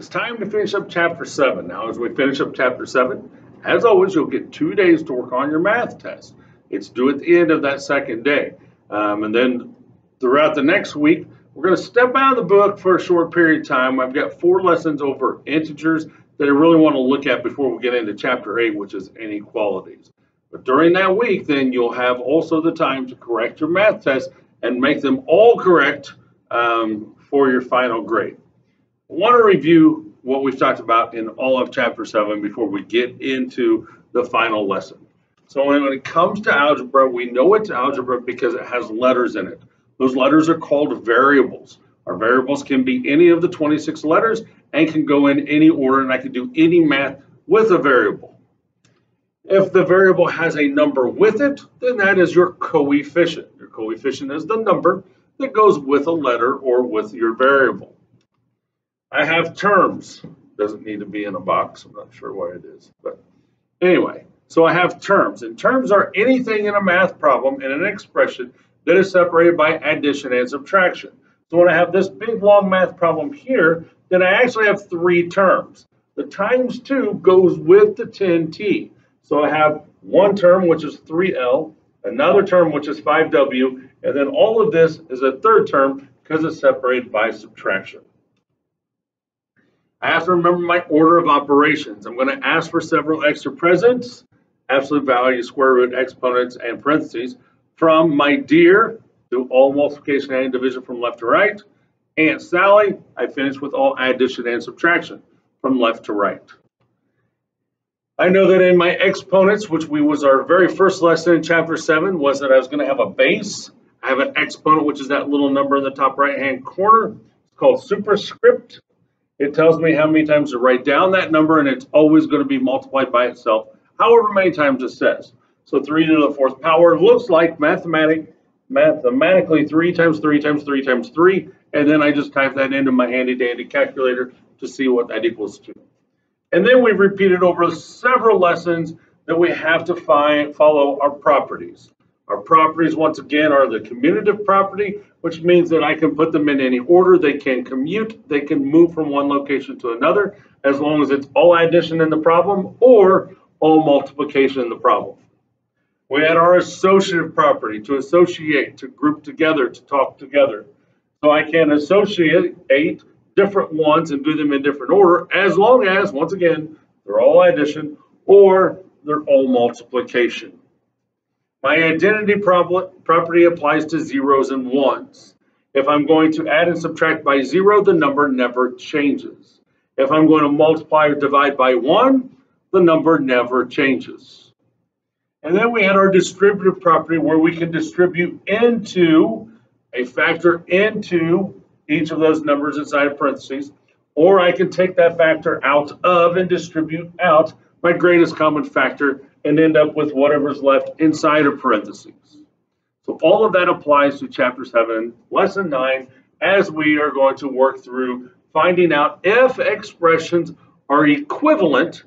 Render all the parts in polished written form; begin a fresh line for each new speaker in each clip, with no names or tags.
it's time to finish up Chapter 7. Now, as we finish up Chapter 7, as always, you'll get 2 days to work on your math test. It's due at the end of that second day. And then throughout the next week, we're going to step out of the book for a short period of time. I've got 4 lessons over integers that I really want to look at before we get into Chapter 8, which is inequalities. But during that week, then you'll have also the time to correct your math test and make them all correct for your final grade. I want to review what we've talked about in all of Chapter 7 before we get into the final lesson. So when it comes to algebra, we know it's algebra because it has letters in it. Those letters are called variables. Our variables can be any of the 26 letters and can go in any order, and I can do any math with a variable. If the variable has a number with it, then that is your coefficient. Your coefficient is the number that goes with a letter or with your variable. I have terms. Doesn't need to be in a box. I'm not sure why it is. But anyway, so I have terms. And terms are anything in a math problem in an expression that is separated by addition and subtraction. So when I have this big long math problem here, then I actually have 3 terms. The times 2 goes with the 10t. So I have one term, which is 3L, another term, which is 5W, and then all of this is a third term because it's separated by subtraction. I have to remember my order of operations. I'm going to ask for several extra presents, absolute value, square root, exponents, and parentheses, from my dear, do all multiplication and division from left to right. Aunt Sally, I finish with all addition and subtraction from left to right. I know that in my exponents, which was our very first lesson in Chapter 7, was that I was going to have a base. I have an exponent, which is that little number in the top right-hand corner. It's called superscript. It tells me how many times to write down that number, and it's always going to be multiplied by itself, however many times it says. So 3 to the 4th power looks like mathematically 3 times 3 times 3 times 3, and then I just type that into my handy-dandy calculator to see what that equals to. And then we've repeated over several lessons that we have to follow our properties. Our properties, once again, are the commutative property, which means that I can put them in any order. They can commute, they can move from one location to another, as long as it's all addition in the problem or all multiplication in the problem. We had our associative property, to associate, to group together, to talk together. So I can associate 8 different ones and do them in different order, as long as, once again, they're all addition or they're all multiplication. My identity property applies to zeros and ones. If I'm going to add and subtract by 0, the number never changes. If I'm going to multiply or divide by 1, the number never changes. And then we had our distributive property, where we can distribute into a factor into each of those numbers inside of parentheses, or I can take that factor out of and distribute out my greatest common factor and end up with whatever's left inside of parentheses. So all of that applies to Chapter 7, Lesson 9, as we are going to work through finding out if expressions are equivalent,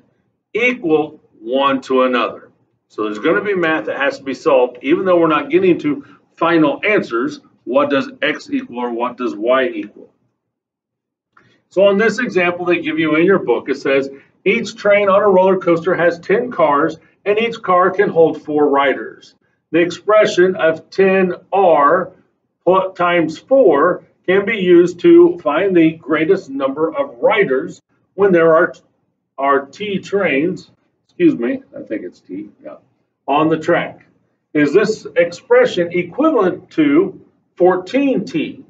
equal one to another. So there's going to be math that has to be solved, even though we're not getting to final answers. What does X equal or what does Y equal? So on this example they give you in your book, it says each train on a roller coaster has 10 cars and each car can hold 4 riders. The expression of 10R times 4 can be used to find the greatest number of riders when there are T trains, excuse me, I think it's T, yeah, on the track. Is this expression equivalent to 14t?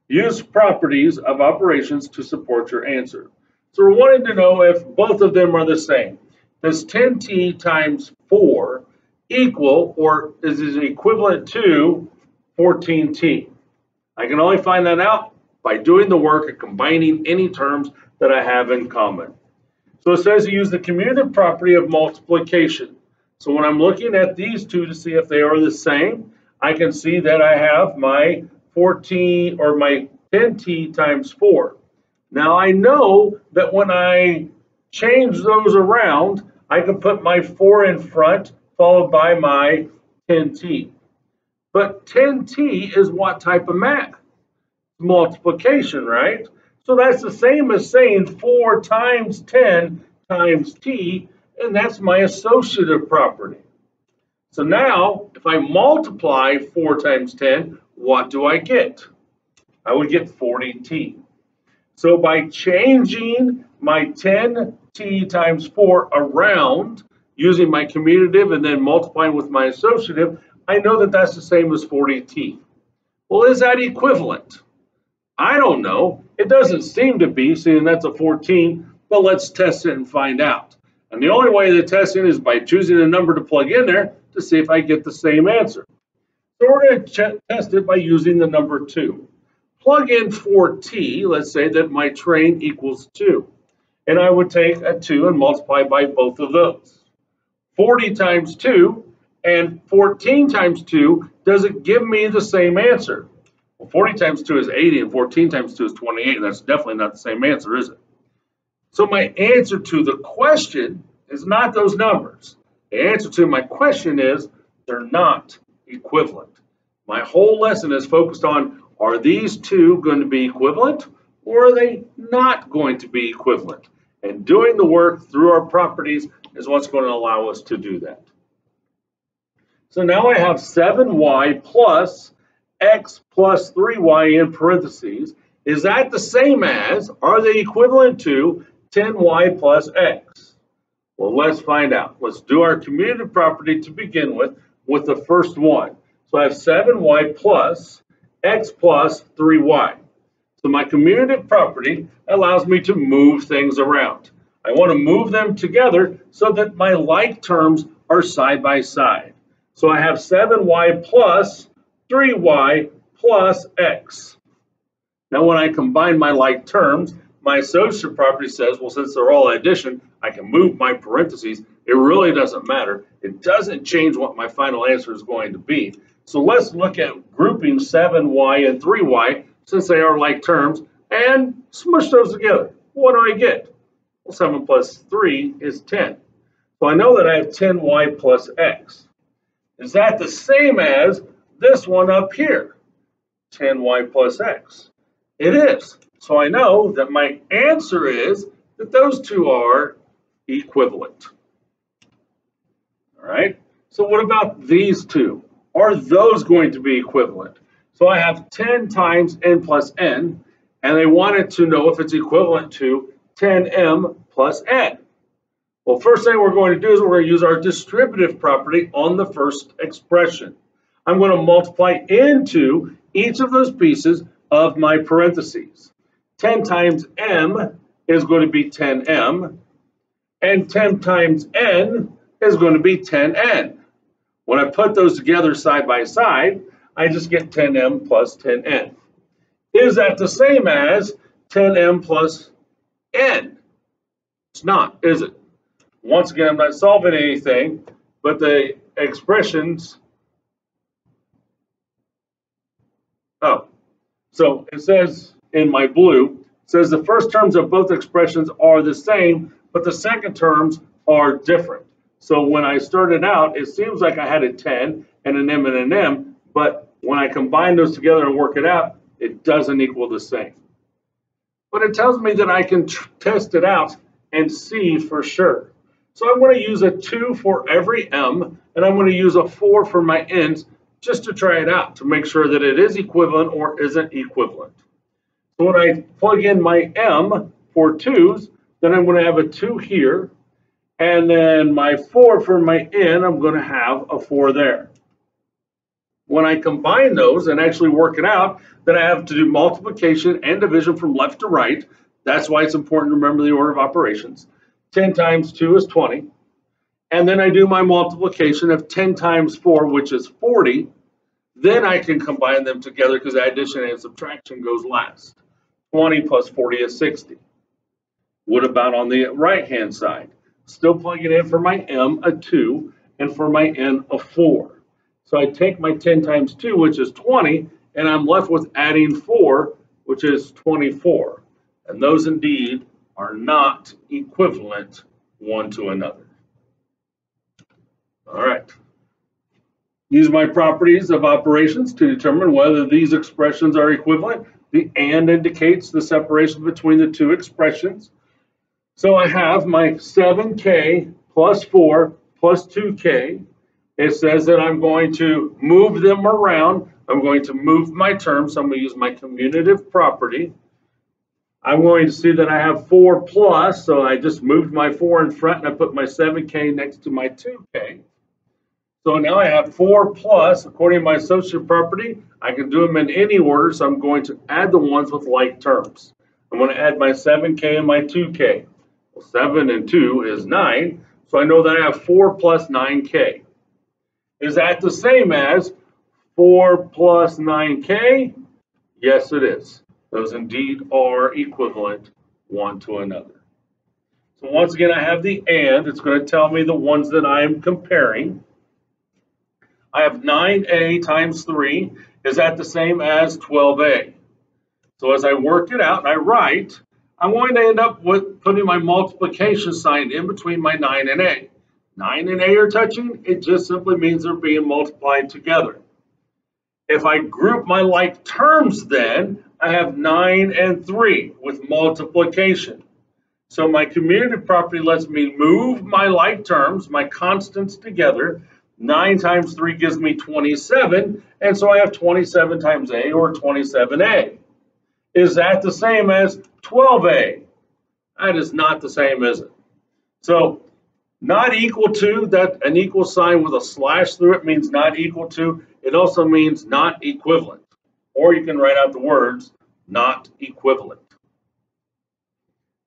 Use properties of operations to support your answer. So we're wanting to know if both of them are the same. Does 10t times 4 equal, or is it equivalent to 14t? I can only find that out by doing the work of combining any terms that I have in common. So it says use the commutative property of multiplication. So when I'm looking at these two to see if they are the same, I can see that I have my 14 or my 10t times 4. Now I know that when I change those around, I can put my 4 in front followed by my 10t. But 10t is what type of math? Multiplication, right? So that's the same as saying 4 times 10 times t, and that's my associative property. So now, if I multiply 4 times 10, what do I get? I would get 40t. So by changing my 10t times 4 around, using my commutative and then multiplying with my associative, I know that that's the same as 40t. Well, is that equivalent? I don't know. It doesn't seem to be, seeing that's a 14, but let's test it and find out. And the only way to test it is by choosing a number to plug in there to see if I get the same answer. So we're going to test it by using the number 2. Plug in 4t, let's say that my train equals 2. And I would take a 2 and multiply by both of those. 40 times 2 and 14 times 2 doesn't give me the same answer. Well, 40 times 2 is 80 and 14 times 2 is 28, and that's definitely not the same answer, is it? So my answer to the question is not those numbers. The answer to my question is they're not equivalent. My whole lesson is focused on, are these two going to be equivalent or are they not going to be equivalent? And doing the work through our properties is what's going to allow us to do that. So now I have 7y plus x plus 3y in parentheses. Is that the same as, are they equivalent to 10y plus x? Well, let's find out. Let's do our commutative property to begin with the first one. So I have 7y plus x plus 3y. So my commutative property allows me to move things around. I want to move them together so that my like terms are side by side. So I have 7y plus 3y plus x. Now when I combine my like terms, my associative property says, well, since they're all addition, I can move my parentheses. It really doesn't matter. It doesn't change what my final answer is going to be. So let's look at grouping 7y and 3y, since they are like terms, and smush those together. What do I get? Well, 7 plus 3 is 10. So I know that I have 10y plus x. Is that the same as this one up here, 10y plus x? It is. So I know that my answer is that those two are equivalent. All right. So what about these two? Are those going to be equivalent? So I have 10 times n plus n, and they wanted to know if it's equivalent to 10m plus n. Well, first thing we're going to do is we're going to use our distributive property on the first expression. I'm going to multiply into each of those pieces of my parentheses. 10 times m is going to be 10m, and 10 times n is going to be 10n. When I put those together side by side, I just get 10m plus 10n. Is that the same as 10m plus n? It's not, is it? Once again, I'm not solving anything, but the expressions, so it says in my blue, it says the first terms of both expressions are the same, but the second terms are different. So when I started out, it seems like I had a 10 and an m and an m, but when I combine those together and work it out, it doesn't equal the same. But it tells me that I can test it out and see for sure. So I'm going to use a 2 for every m, and I'm going to use a 4 for my n's just to try it out to make sure that it is equivalent or isn't equivalent. So when I plug in my m for 2's, then I'm going to have a 2 here, and then my 4 for my n, I'm going to have a 4 there. When I combine those and actually work it out, then I have to do multiplication and division from left to right. That's why it's important to remember the order of operations. 10 times 2 is 20. And then I do my multiplication of 10 times 4, which is 40. Then I can combine them together because addition and subtraction goes last. 20 plus 40 is 60. What about on the right-hand side? Still plugging in for my m, a 2, and for my n, a 4. So I take my 10 times 2, which is 20, and I'm left with adding 4, which is 24. And those indeed are not equivalent one to another. All right. Use my properties of operations to determine whether these expressions are equivalent. The and indicates the separation between the two expressions. So I have my 7k plus 4 plus 2k. It says that I'm going to move them around. I'm going to move my terms. So I'm going to use my commutative property. I'm going to see that I have 4 plus, so I just moved my 4 in front and I put my 7k next to my 2k. So now I have 4 plus, according to my associative property, I can do them in any order, so I'm going to add the ones with like terms. I'm going to add my 7k and my 2k. Well, 7 and 2 is 9, so I know that I have 4 plus 9k. Is that the same as 4 plus 9k? Yes, it is. Those indeed are equivalent one to another. So once again, I have the and. It's going to tell me the ones that I am comparing. I have 9a times 3. Is that the same as 12a? So as I work it out and I write, I'm going to end up with putting my multiplication sign in between my 9 and a. 9 and a are touching. It just simply means they're being multiplied together. If I group my like terms, then I have 9 and 3 with multiplication. So my commutative property lets me move my like terms, my constants together. 9 times 3 gives me 27, and so I have 27 times a, or 27a. Is that the same as 12a? That is not the same, is it? So not equal to, that an equal sign with a slash through it means not equal to. It also means not equivalent. Or you can write out the words not equivalent.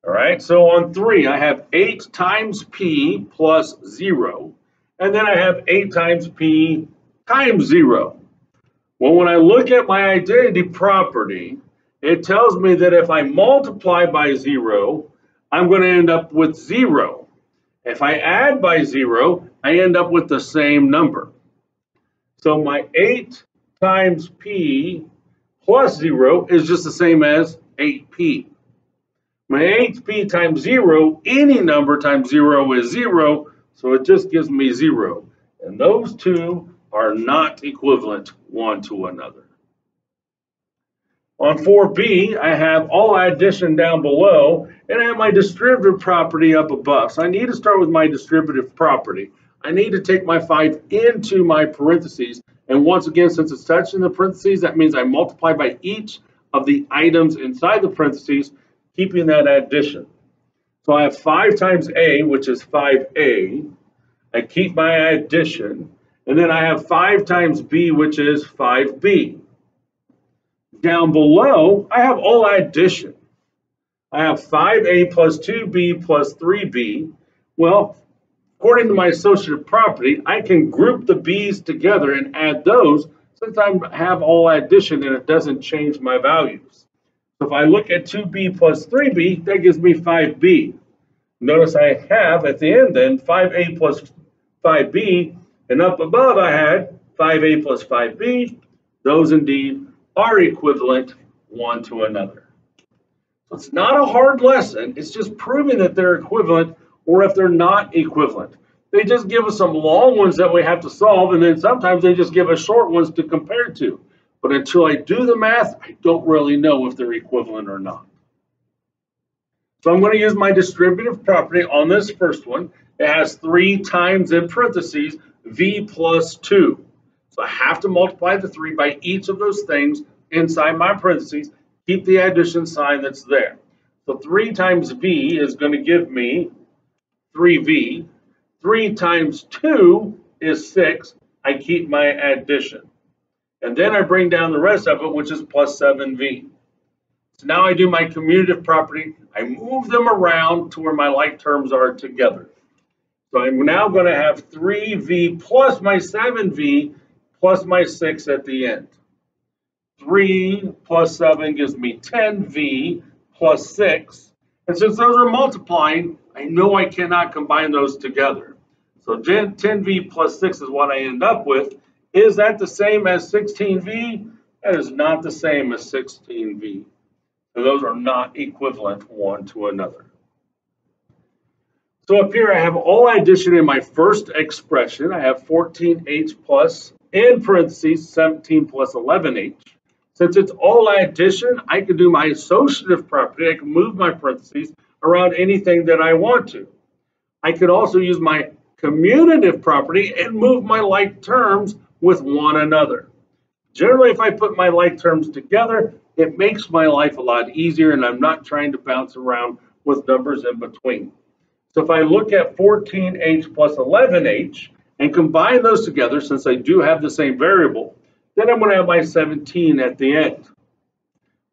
All right, so on 3, I have 8 times p plus 0. And then I have 8 times p times 0. Well, when I look at my identity property, it tells me that if I multiply by 0, I'm going to end up with 0. If I add by 0, I end up with the same number. So my 8 times p plus 0 is just the same as 8p. My 8p times 0, any number times 0 is 0. So it just gives me 0. And those two are not equivalent one to another. On 4b, I have all addition down below, and I have my distributive property up above. So I need to start with my distributive property. I need to take my 5 into my parentheses. And once again, since it's touching the parentheses, that means I multiply by each of the items inside the parentheses, keeping that addition. So I have 5 times a, which is 5a. I keep my addition. And then I have 5 times b, which is 5b. Down below, I have all addition. I have 5a plus 2b plus 3b. Well, according to my associative property, I can group the b's together and add those since I have all addition and it doesn't change my values. So if I look at 2b plus 3b, that gives me 5b. Notice I have at the end then 5a plus 5b, and up above I had 5a plus 5b. Those indeed are equivalent one to another. So it's not a hard lesson. It's just proving that they're equivalent or if they're not equivalent. They just give us some long ones that we have to solve, and then sometimes they just give us short ones to compare to. But until I do the math, I don't really know if they're equivalent or not. So I'm going to use my distributive property on this first one. It has 3 times in parentheses v plus 2. So I have to multiply the 3 by each of those things inside my parentheses. Keep the addition sign that's there. So 3 times v is going to give me 3v. 3 times 2 is 6. I keep my addition. And then I bring down the rest of it, which is plus 7v. So now I do my commutative property. I move them around to where my like terms are together. So I'm now going to have 3v plus my 7v plus my 6 at the end. 3 plus 7 gives me 10v plus 6. And since those are multiplying, I know I cannot combine those together. So 10v plus 6 is what I end up with. Is that the same as 16v? That is not the same as 16v. So those are not equivalent one to another. So up here I have all addition in my first expression. I have 14h plus in parentheses 17 plus 11h. Since it's all addition, I can do my associative property. I can move my parentheses around anything that I want to. I could also use my commutative property and move my like terms with one another. Generally, if I put my like terms together, it makes my life a lot easier and I'm not trying to bounce around with numbers in between. So if I look at 14h plus 11h and combine those together, since I do have the same variable, then I'm going to have my 17 at the end.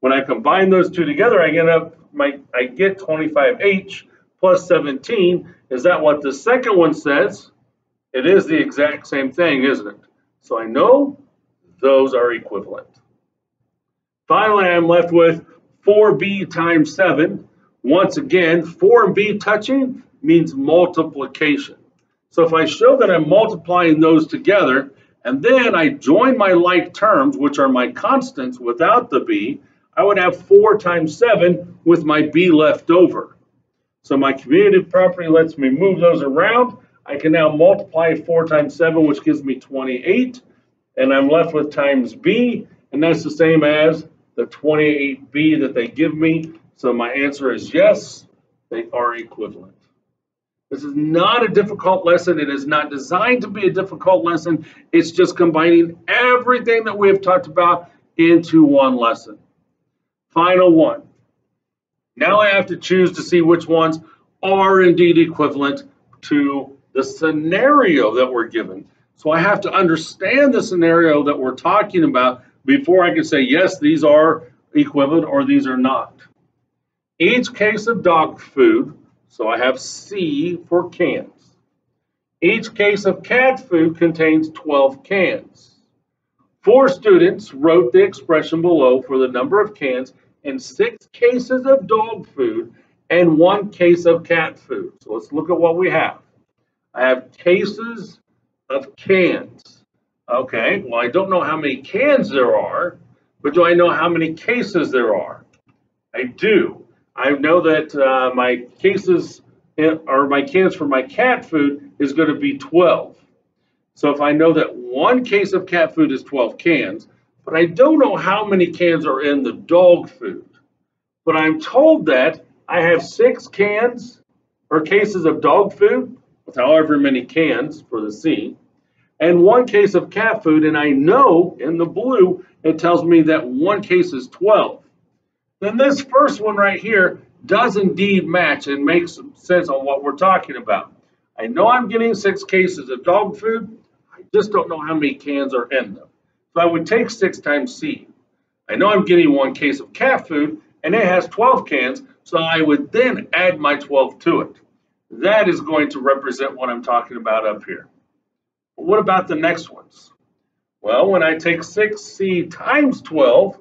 When I combine those two together, I get 25h plus 17. Is that what the second one says? It is the exact same thing, isn't it? So I know those are equivalent. Finally, I'm left with 4b times 7. Once again, 4 and b touching means multiplication. So if I show that I'm multiplying those together, and then I join my like terms, which are my constants without the b, I would have 4 times 7 with my b left over. So my commutative property lets me move those around. I can now multiply 4 times 7, which gives me 28. And I'm left with times b, and that's the same as the 28b that they give me. So my answer is yes, they are equivalent. This is not a difficult lesson. It is not designed to be a difficult lesson. It's just combining everything that we have talked about into one lesson. Final one. Now I have to choose to see which ones are indeed equivalent to the scenario that we're given. So I have to understand the scenario that we're talking about before I can say, yes, these are equivalent or these are not. Each case of dog food, so I have C for cans. Each case of cat food contains 12 cans. 4 students wrote the expression below for the number of cans in 6 cases of dog food and 1 case of cat food. So let's look at what we have. I have cases of cans. Okay, well, I don't know how many cans there are, but do I know how many cases there are? I do. I know that my cases or my cans for my cat food is going to be 12. So if I know that 1 case of cat food is 12 cans, but I don't know how many cans are in the dog food, but I'm told that I have 6 cans or cases of dog food with however many cans for the C, and 1 case of cat food, and I know in the blue it tells me that 1 case is 12. Then this first one right here does indeed match and makes sense on what we're talking about. I know I'm getting 6 cases of dog food, I just don't know how many cans are in them. So I would take 6 times C. I know I'm getting 1 case of cat food and it has 12 cans, so I would then add my 12 to it. That is going to represent what I'm talking about up here. But what about the next ones? Well, when I take 6C times 12,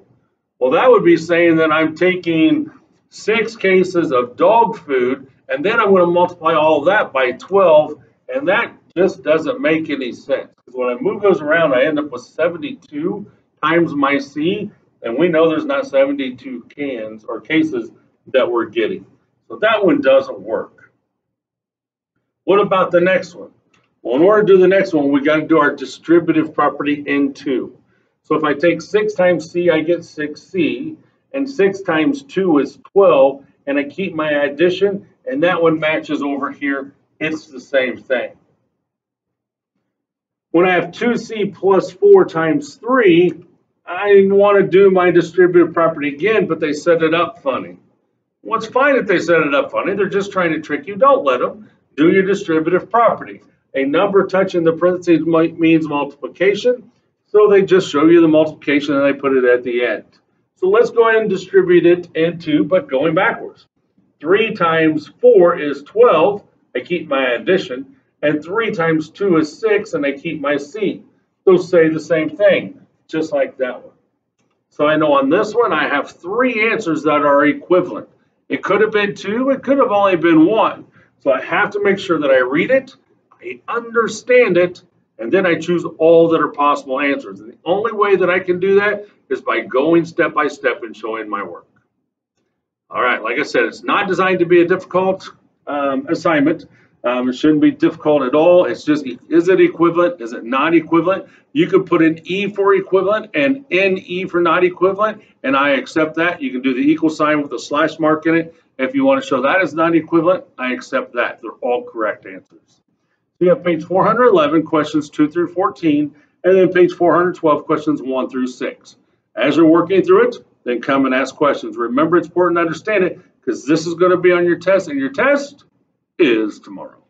well, that would be saying that I'm taking 6 cases of dog food, and then I'm going to multiply all of that by 12, and that just doesn't make any sense. Because when I move those around, I end up with 72 times my C, and we know there's not 72 cans or cases that we're getting. So that one doesn't work. What about the next one? Well, in order to do the next one, we got to do our distributive property N2. So if I take 6 times C, I get 6C, and 6 times 2 is 12, and I keep my addition, and that one matches over here. It's the same thing. When I have 2C plus 4 times 3, I want to do my distributive property again, but they set it up funny. Well, it's fine if they set it up funny. They're just trying to trick you. Don't let them. Do your distributive property. A number touching the parentheses means multiplication, so they just show you the multiplication and they put it at the end. So let's go ahead and distribute it into, but going backwards. 3 times 4 is 12, I keep my addition, and 3 times 2 is 6, and I keep my C. Those say the same thing, just like that one. So I know on this one I have 3 answers that are equivalent. It could have been 2, it could have only been 1. So I have to make sure that I read it, I understand it, and then I choose all that are possible answers. And the only way that I can do that is by going step by step and showing my work. All right, like I said, it's not designed to be a difficult assignment. It shouldn't be difficult at all. It's just, is it equivalent? Is it not equivalent? You could put an E for equivalent and NE for not equivalent, and I accept that. You can do the equal sign with a slash mark in it. If you want to show that as not equivalent, I accept that. They're all correct answers. So you have page 411, questions 2 through 14, and then page 412, questions 1 through 6. As you're working through it, then come and ask questions. Remember, it's important to understand it because this is going to be on your test, and your test is tomorrow.